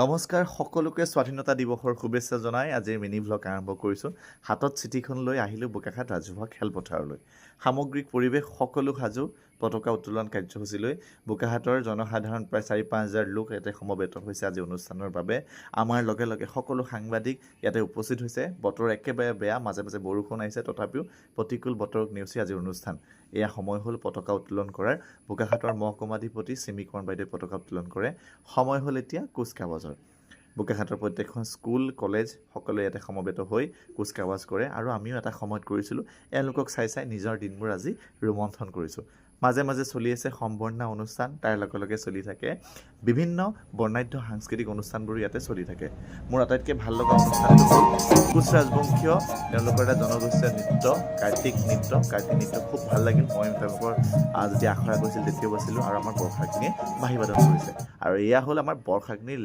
নমস্কাৰ সকলোকে স্বাধীনতা দিৱসৰ শুভেচ্ছা জনাই আজিৰ মিনি ভ্লগ আৰম্ভ কৰিছোঁ। হাতত চিঠিখন লৈ আহিলোঁ বোকাখাট ৰাজহুৱা খেলপথাৰলৈ। সামগ্ৰিক পৰিৱেশ সকলো সাজু পতাকা উত্তোলন কাৰ্যসূচীলৈ। বোকাখাটৰ জনসাধাৰণ প্ৰায় ৪-৫ হাজাৰ লোক ইয়াতে সমবেত হৈছে আজি অনুষ্ঠানৰ বাবে। আমাৰ লগে লগে সকলো সাংবাদিক ইয়াতে উপস্থিত হৈছে। বতৰ একেবাৰে বেয়া, মাজে মাজে বৰষুণ আহিছে, তথাপিও প্ৰতিকূল বতৰক নেওচি আজিৰ অনুষ্ঠান। এয়া সময় হ'ল পতাকা উত্তোলন কৰাৰ। বোকাখাটৰ মহকুমাধিপতি চিমিকৰণ বাইদেৱে পতাকা উত্তোলন কৰে। সময় হ'ল এতিয়া কুচকাৱাজৰ। বোকাখাটৰ প্ৰত্যেকখন স্কুল কলেজ সকলোৱে ইয়াতে সমবেত হৈ কুচকাৱাজ কৰে আৰু আমিও এটা সময়ত কৰিছিলোঁ। এওঁলোকক চাই চাই নিজৰ দিনবোৰ আজি ৰোমন্থন কৰিছোঁ। মাজে মাজে চলি আছে সম্বৰ্ধনা অনুষ্ঠান, তাৰ লগে লগে চলি থাকে বিভিন্ন বৰ্ণাঢ্য সাংস্কৃতিক অনুষ্ঠানবোৰো ইয়াতে চলি থাকে। মোৰ আটাইতকৈ ভাল লগা অনুষ্ঠানটো হ'ল কোচ ৰাজবংশীয়, তেওঁলোকৰ এটা জনগোষ্ঠীয় নৃত্য কাৰ্তিক নৃত্য খুব ভাল লাগিল। মই তেওঁলোকৰ যেতিয়া আখৰা কৰিছিল তেতিয়াও আছিলোঁ আৰু আমাৰ বৰ্ষাগ্নিয়ে বাঁহী বাদন কৰিছে। আৰু এয়া হ'ল আমাৰ বৰ্ষাগ্নিৰ